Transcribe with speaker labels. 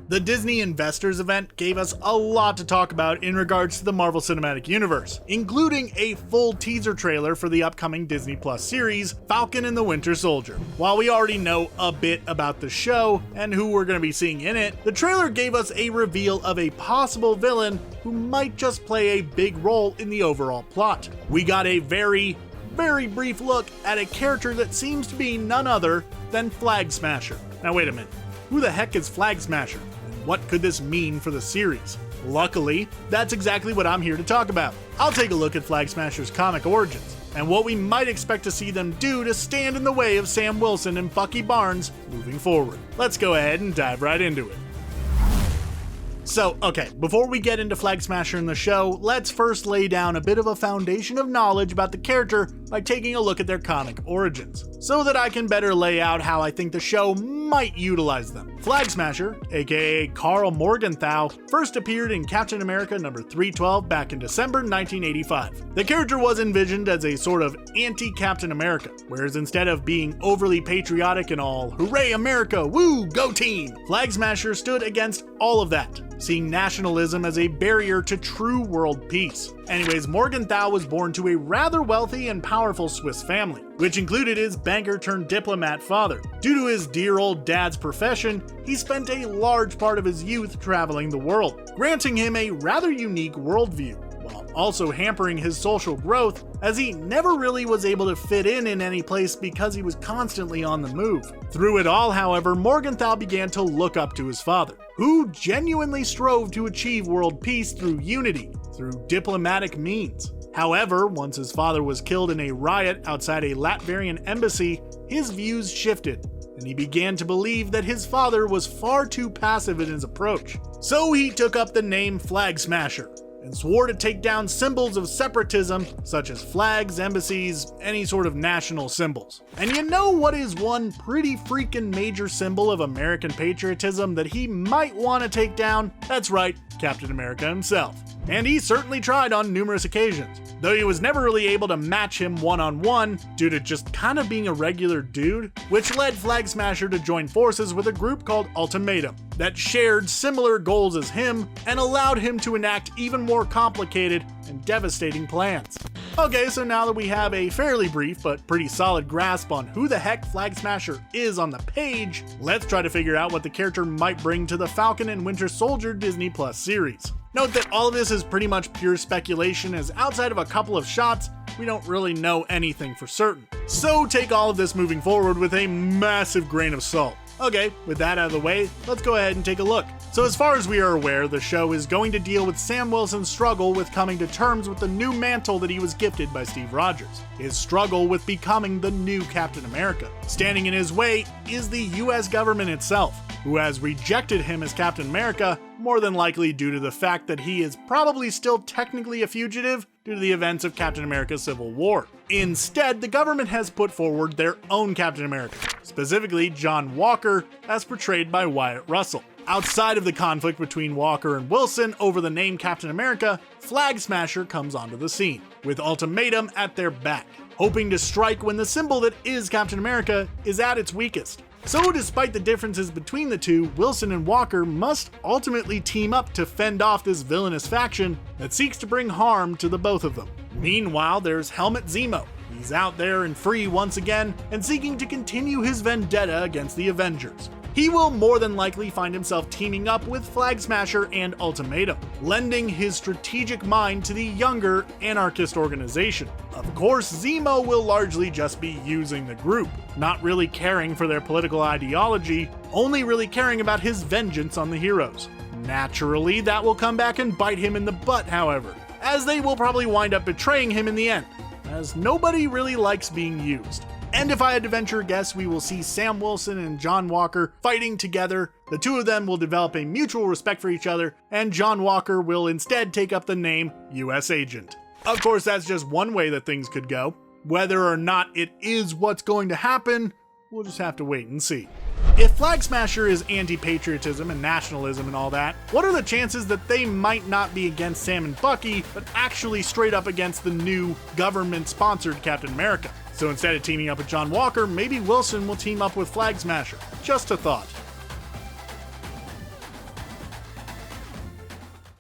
Speaker 1: The Disney Investors event gave us a lot to talk about in regards to the Marvel Cinematic Universe, including a full teaser trailer for the upcoming Disney Plus series, Falcon and the Winter Soldier. While we already know a bit about the show and who we're going to be seeing in it, the trailer gave us a reveal of a possible villain who might just play a big role in the overall plot. We got a very brief look at a character that seems to be none other than Flag Smasher. Now wait a minute, who the heck is Flag Smasher? What could this mean for the series? Luckily, that's exactly what I'm here to talk about. I'll take a look at Flag Smasher's comic origins, and what we might expect to see them do to stand in the way of Sam Wilson and Bucky Barnes moving forward. Let's go ahead and dive right into it. So, okay, before we get into Flag Smasher in the show, let's first lay down a bit of a foundation of knowledge about the character by taking a look at their comic origins, so that I can better lay out how I think the show might utilize them. Flag Smasher, aka Carl Morgenthau, first appeared in Captain America number 312 back in December 1985. The character was envisioned as a sort of anti-Captain America, whereas instead of being overly patriotic and all, hooray America, woo, go team, Flag Smasher stood against all of that, seeing nationalism as a barrier to true world peace. Anyways, Morgenthau was born to a rather wealthy and powerful Swiss family, which included his banker-turned-diplomat father. Due to his dear old dad's profession, he spent a large part of his youth traveling the world, granting him a rather unique worldview, while also hampering his social growth, as he never really was able to fit in any place because he was constantly on the move. Through it all, however, Morgenthau began to look up to his father, who genuinely strove to achieve world peace through unity, through diplomatic means. However, once his father was killed in a riot outside a Latvian embassy, his views shifted, and he began to believe that his father was far too passive in his approach. So he took up the name Flag Smasher, and swore to take down symbols of separatism, such as flags, embassies, any sort of national symbols. And you know what is one pretty freaking major symbol of American patriotism that he might want to take down? That's right, Captain America himself. And he certainly tried on numerous occasions, though he was never really able to match him one-on-one due to just kind of being a regular dude, which led Flag Smasher to join forces with a group called Ultimatum that shared similar goals as him and allowed him to enact even more complicated and devastating plans. Okay, so now that we have a fairly brief but pretty solid grasp on who the heck Flag Smasher is on the page, let's try to figure out what the character might bring to the Falcon and Winter Soldier Disney Plus series. Note that all of this is pretty much pure speculation, as outside of a couple of shots, we don't really know anything for certain. So take all of this moving forward with a massive grain of salt. Okay, with that out of the way, let's go ahead and take a look. So as far as we are aware, the show is going to deal with Sam Wilson's struggle with coming to terms with the new mantle that he was gifted by Steve Rogers. His struggle with becoming the new Captain America. Standing in his way is the US government itself, who has rejected him as Captain America, more than likely due to the fact that he is probably still technically a fugitive due to the events of Captain America's Civil War. Instead, the government has put forward their own Captain America, specifically John Walker, as portrayed by Wyatt Russell. Outside of the conflict between Walker and Wilson over the name Captain America, Flag Smasher comes onto the scene, with Ultimatum at their back, hoping to strike when the symbol that is Captain America is at its weakest. So despite the differences between the two, Wilson and Walker must ultimately team up to fend off this villainous faction that seeks to bring harm to the both of them. Meanwhile, there's Helmut Zemo. He's out there and free once again and seeking to continue his vendetta against the Avengers. He will more than likely find himself teaming up with Flag Smasher and Ultimatum, lending his strategic mind to the younger anarchist organization. Of course, Zemo will largely just be using the group, not really caring for their political ideology, only really caring about his vengeance on the heroes. Naturally, that will come back and bite him in the butt, however, as they will probably wind up betraying him in the end, as nobody really likes being used. And if I had to venture a guess, we will see Sam Wilson and John Walker fighting together. The two of them will develop a mutual respect for each other, and John Walker will instead take up the name US Agent. Of course, that's just one way that things could go. Whether or not it is what's going to happen, we'll just have to wait and see. If Flag Smasher is anti-patriotism and nationalism and all that, what are the chances that they might not be against Sam and Bucky, but actually straight up against the new government-sponsored Captain America? So instead of teaming up with John Walker, maybe Wilson will team up with Flag Smasher. Just a thought.